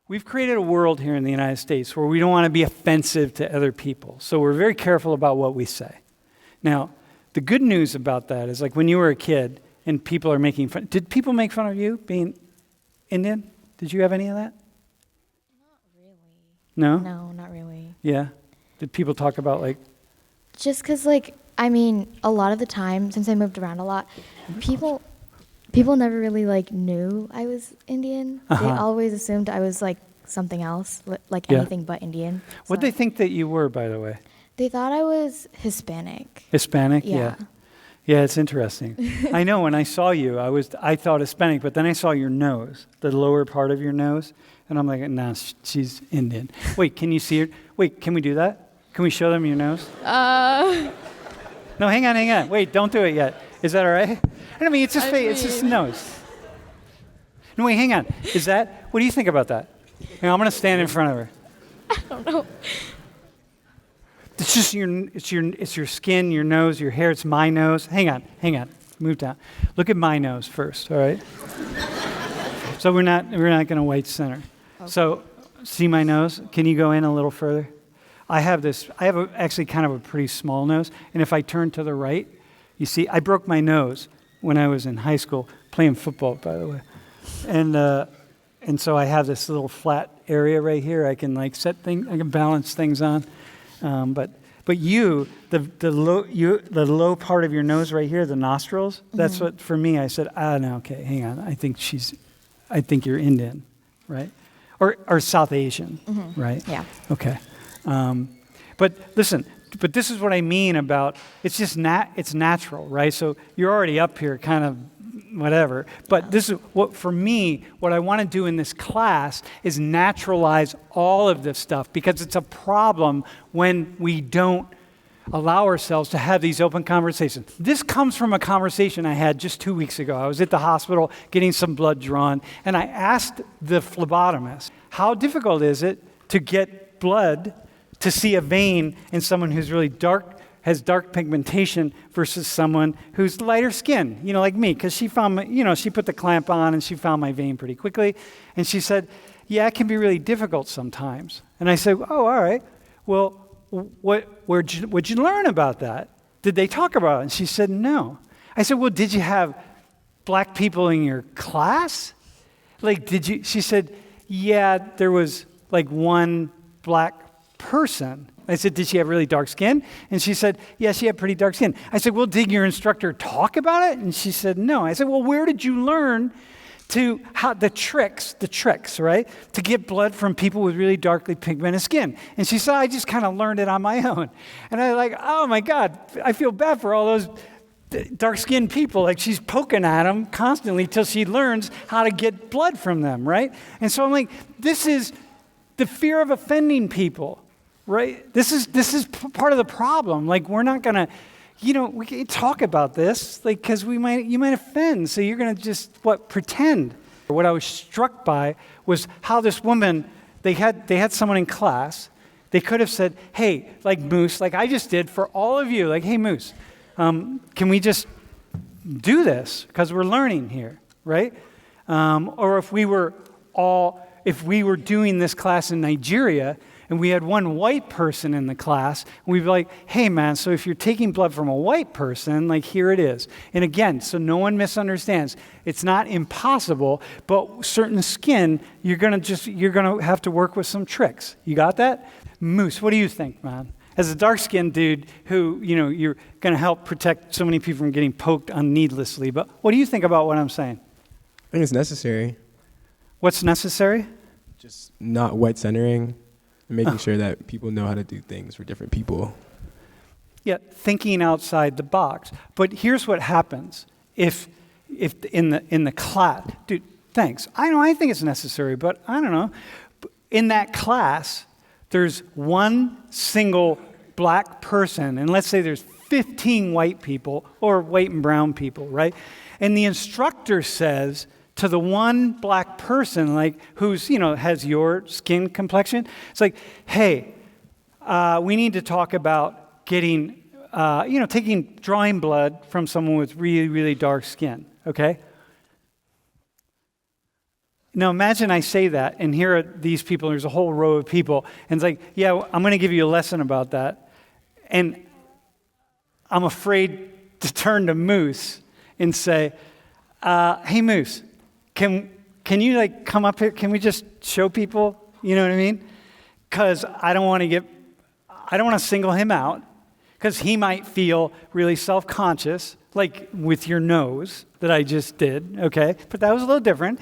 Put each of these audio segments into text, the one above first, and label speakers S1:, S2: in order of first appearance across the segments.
S1: We've created a world here in the United States where we don't want to be offensive to other people. So we're very careful about what we say. Now, the good news about that is like when you were a kid and people are making fun. Did people make fun of you being Indian? Did you have any of that?
S2: Not really.
S1: No?
S2: No, not really.
S1: Yeah? Did people talk about like...
S2: Just because, like, I mean, a lot of the time, since I moved around a lot, people never really, like, knew I was Indian. They always assumed I was, like, something else, like anything but Indian.
S1: What'd they think that you were, by the way?
S2: They thought I was Hispanic.
S1: Hispanic?
S2: Yeah.
S1: Yeah, it's interesting. I know when I saw you, I thought Hispanic, but then I saw your nose, the lower part of your nose, and I'm like, nah, she's Indian. Wait, can you see her? Wait, can we do that? Can we show them your nose? No, hang on. Wait, don't do it yet. Is that all right? I mean, it's just it's just nose. No, wait, hang on. What do you think about that? Hang on, I'm going to stand in front of her.
S2: I don't know.
S1: It's just your skin, your nose, your hair. It's my nose. Hang on. Move down. Look at my nose first, all right? So we're not going to white center. Okay. So see my nose? Can you go in a little further? I have actually kind of a pretty small nose, and if I turn to the right, you see, I broke my nose when I was in high school playing football, by the way, and so I have this little flat area right here. I can like I can balance things on, but you, the low part of your nose right here, the nostrils. Mm-hmm. That's what for me. I said, no, okay, hang on. I think you're Indian, right, or South Asian, mm-hmm. right?
S2: Yeah.
S1: Okay. But listen, this is what I mean about it's just it's natural, right? So you're already up here kind of whatever. But this is what I want to do in this class is naturalize all of this stuff because it's a problem when we don't allow ourselves to have these open conversations. This comes from a conversation I had just 2 weeks ago. I was at the hospital getting some blood drawn, and I asked the phlebotomist, how difficult is it to get blood to see a vein in someone who's really has dark pigmentation versus someone who's lighter skin, like me, because she found she put the clamp on and she found my vein pretty quickly. And she said, yeah, it can be really difficult sometimes. And I said, oh, all right. Well, what'd you learn about that? Did they talk about it? And she said, no. I said, well, did you have black people in your class? She said, yeah, there was like one black person. I said, did she have really dark skin? And she said, yeah, she had pretty dark skin. I said, well, did your instructor talk about it? And she said, no. I said, well, where did you learn how the tricks, right, to get blood from people with really darkly pigmented skin? And she said, I just kind of learned it on my own. And I was like, oh my God, I feel bad for all those dark-skinned people. Like she's poking at them constantly till she learns how to get blood from them, right? And so I'm like, this is the fear of offending people. Right? This is part of the problem. Like we're not gonna, we can talk about this, like because you might offend. So you're gonna just pretend. What I was struck by was how this woman, they had someone in class. They could have said, hey, like Moose, like I just did for all of you, like, hey Moose, can we just do this because we're learning here, right? Or if we were doing this class in Nigeria. And we had one white person in the class, and we'd be like, hey, man, so if you're taking blood from a white person, like, here it is. And again, so no one misunderstands. It's not impossible, but certain skin, you're going to have to work with some tricks. You got that? Moose, what do you think, man? As a dark-skinned dude who, you're going to help protect so many people from getting poked needlessly, but what do you think about what I'm saying?
S3: I think it's necessary.
S1: What's necessary?
S3: Just not white centering. Making sure that people know how to do things for different people.
S1: Yeah, thinking outside the box. But here's what happens if in the class, dude, thanks. I think it's necessary, but I don't know. In that class, there's one single black person, and let's say there's 15 white people or white and brown people, right? And the instructor says to the one black person, like who's has your skin complexion, it's like, hey, we need to talk about getting, drawing blood from someone with really, really dark skin. Okay. Now imagine I say that, and here are these people, there's a whole row of people, and it's like, yeah, I'm going to give you a lesson about that. And I'm afraid to turn to Moose and say, hey, Moose, can you like come up here? Can we just show people? You know what I mean? Because I don't want to single him out, because he might feel really self-conscious, like with your nose that I just did, okay? But that was a little different.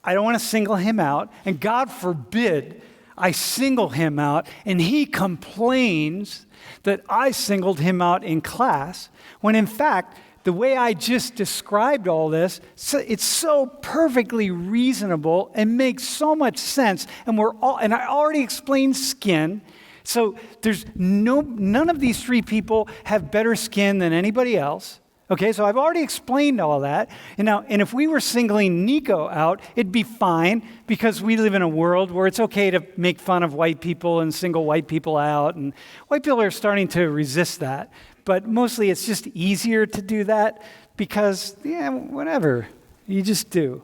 S1: I don't want to single him out, and God forbid I single him out, and he complains that I singled him out in class, when in fact, the way I just described all this, it's so perfectly reasonable and makes so much sense, and I already explained skin. So there's none of these three people have better skin than anybody else. Okay, so I've already explained all that. And if we were singling Nico out, it'd be fine, because we live in a world where it's okay to make fun of white people and single white people out. And white people are starting to resist that. But mostly it's just easier to do that because, yeah, whatever. You just do.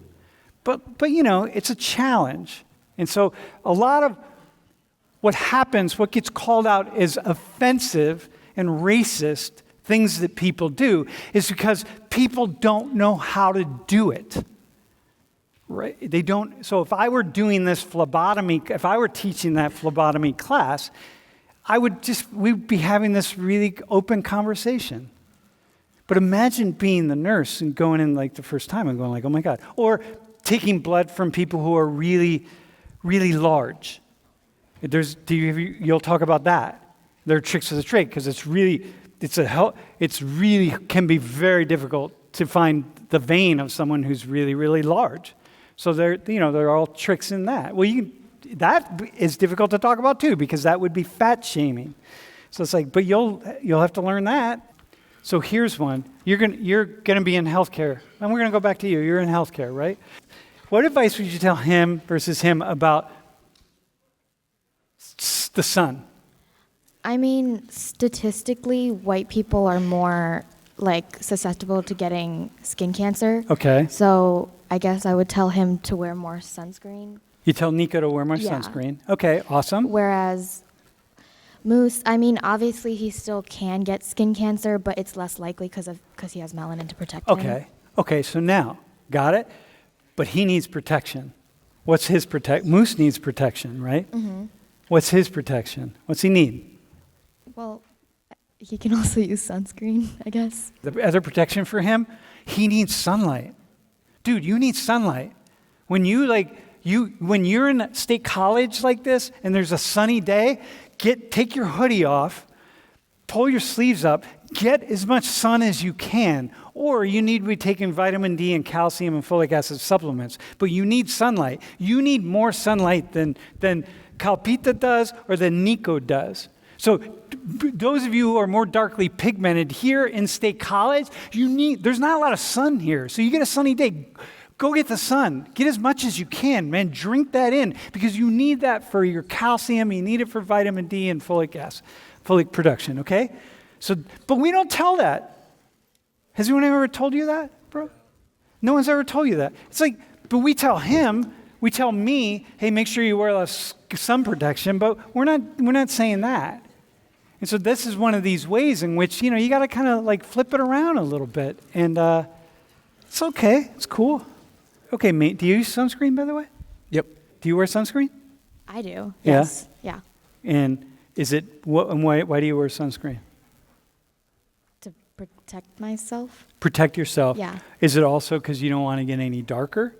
S1: But it's a challenge. And so a lot of what gets called out as offensive and racist things that people do is because people don't know how to do it. Right? They don't. So if I were doing this phlebotomy, if I were teaching that phlebotomy class, we'd be having this really open conversation. But imagine being the nurse and going in like the first time and going like, oh my God. Or taking blood from people who are really, really large. You'll talk about that. There are tricks of the trade, because it's really can be very difficult to find the vein of someone who's really, really large. So there are all tricks in that. Well, that is difficult to talk about too, because that would be fat shaming. So it's like, but you'll have to learn that. So here's one. You're gonna be in healthcare, and we're gonna go back to you. You're in healthcare, right? What advice would you tell him versus him about the sun?
S2: I mean, statistically, white people are more susceptible to getting skin cancer.
S1: Okay.
S2: So I guess I would tell him to wear more sunscreen.
S1: You tell Nico to wear more sunscreen. Okay, awesome.
S2: Whereas Moose, I mean, obviously he still can get skin cancer, but it's less likely because he has melanin to protect him.
S1: Okay, so now, got it? But he needs protection. What's his Moose needs protection, right? Mm-hmm. What's his protection? What's he need?
S2: Well, he can also use sunscreen, I guess.
S1: The other protection for him, he needs sunlight. Dude, you need sunlight. When you're in state college like this and there's a sunny day, take your hoodie off, pull your sleeves up, get as much sun as you can. Or you need to be taking vitamin D and calcium and folic acid supplements. But you need sunlight. You need more sunlight than Kalpita does or than Nico does. So those of you who are more darkly pigmented here in State College, there's not a lot of sun here. So you get a sunny day, go get the sun. Get as much as you can, man. Drink that in, because you need that for your calcium. You need it for vitamin D and folic production, okay? But we don't tell that. Has anyone ever told you that, bro? No one's ever told you that. It's like, but we tell me, hey, make sure you wear less sun protection, but we're not saying that. And so this is one of these ways in which, you got to kind of flip it around a little bit. And it's okay. It's cool. Okay, mate, do you use sunscreen, by the way?
S3: Yep.
S1: Do you wear sunscreen?
S2: I do.
S1: Yeah?
S2: Yes. Yeah.
S1: And why do you wear sunscreen?
S2: To protect myself.
S1: Protect yourself?
S2: Yeah.
S1: Is it also because you don't want to get any darker?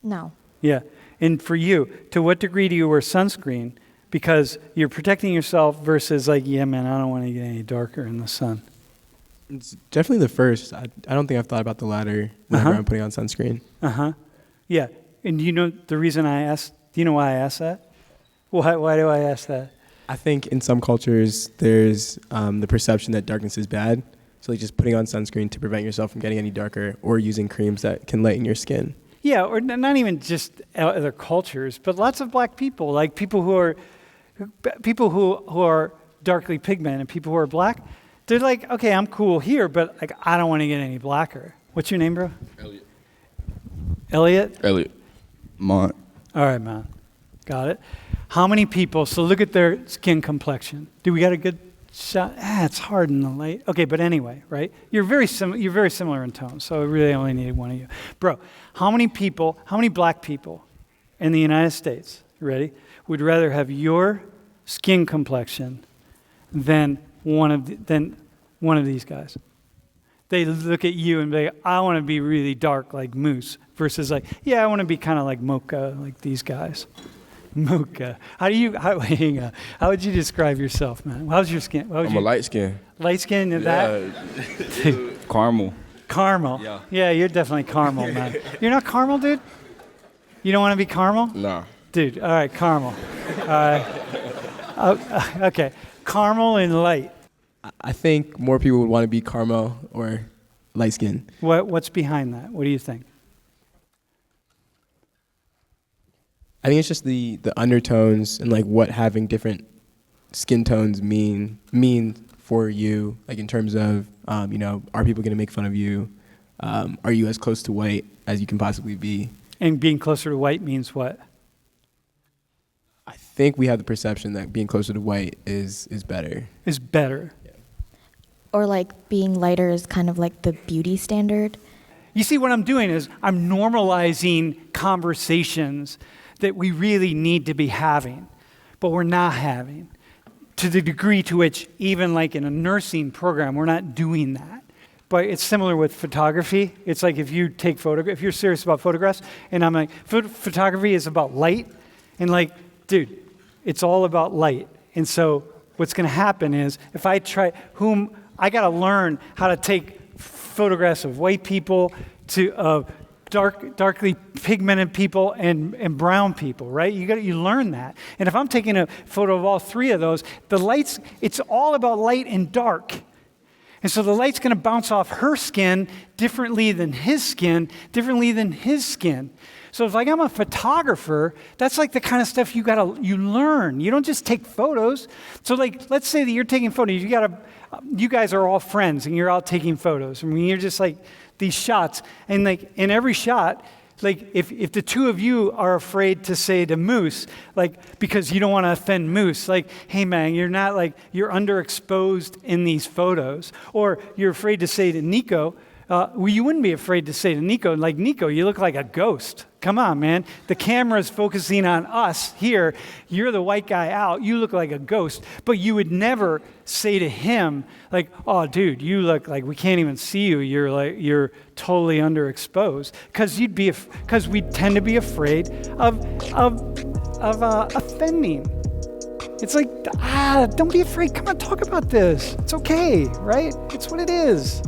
S2: No.
S1: Yeah. And for you, to what degree do you wear sunscreen? Because you're protecting yourself versus yeah, man, I don't want to get any darker in the sun.
S3: It's definitely the first. I don't think I've thought about the latter whenever I'm putting on sunscreen.
S1: Yeah. And the reason I asked, do you know why I asked that? Why do I ask that?
S3: I think in some cultures there's the perception that darkness is bad. So just putting on sunscreen to prevent yourself from getting any darker, or using creams that can lighten your skin.
S1: Yeah, or not even just other cultures, but lots of black people, like people who are darkly pigmented, people who are black, they're like, okay, I'm cool here, but I don't want to get any blacker. What's your name, bro?
S4: Elliot.
S1: Elliot?
S4: Elliot. Mont.
S1: All right, man. Got it. How many people, so look at their skin complexion. Do we got a good shot? It's hard in the light. Okay, but anyway, right? You're very similar in tone, so I really only need one of you. Bro, how many black people in the United States, you ready, would rather have your skin complexion than one of these guys? They look at you and be like, I want to be really dark like Moose, versus like, yeah, I want to be kind of like Mocha, like these guys. Mocha. How would you describe yourself, man? How's your skin?
S4: I'm a light skin.
S1: Light skin and that?
S4: Caramel.
S1: Caramel. Yeah, you're definitely caramel, man. You're not caramel, dude? You don't want to be caramel?
S4: Nah.
S1: Dude, all right, caramel. Okay, caramel and light.
S3: I think more people would want to be caramel or light skin.
S1: What's behind that? What do you think?
S3: I think it's just the undertones and like what having different skin tones mean for you, like in terms of are people going to make fun of you? Are you as close to white as you can possibly be? And
S1: being closer to white means what?
S3: I think we have the perception that being closer to white is better.
S1: Is better.
S3: Yeah.
S2: Or like being lighter is kind of like the beauty standard.
S1: You see, what I'm doing is I'm normalizing conversations that we really need to be having, but we're not having, to the degree to which even like in a nursing program, we're not doing that. But it's similar with photography. It's like if you take if you're serious about photographs, and I'm like, photography is about light, and like, dude, it's all about light. And so what's going to happen is if I I got to learn how to take photographs of white people, to darkly pigmented people and brown people, right? You learn that. And if I'm taking a photo of all three of those, the lights, it's all about light and dark. And so the light's going to bounce off her skin differently than his skin, differently than his skin. So if like I'm a photographer, that's like the kind of stuff you learn. You don't just take photos. So like, let's say that you're taking photos. You guys are all friends and you're all taking photos. I mean, you're just like these shots, and like in every shot, like if the two of you are afraid to say to Moose, like because you don't want to offend Moose, like, hey man, you're underexposed in these photos, or you're afraid to say to Nico, you wouldn't be afraid to say to Nico, like, Nico, you look like a ghost. Come on, man. The camera's focusing on us here. You're the white guy out. You look like a ghost. But you would never say to him, like, oh, dude, you look like we can't even see you. You're totally underexposed. Because we tend to be afraid of offending. It's like, don't be afraid. Come on, talk about this. It's okay, right? It's what it is.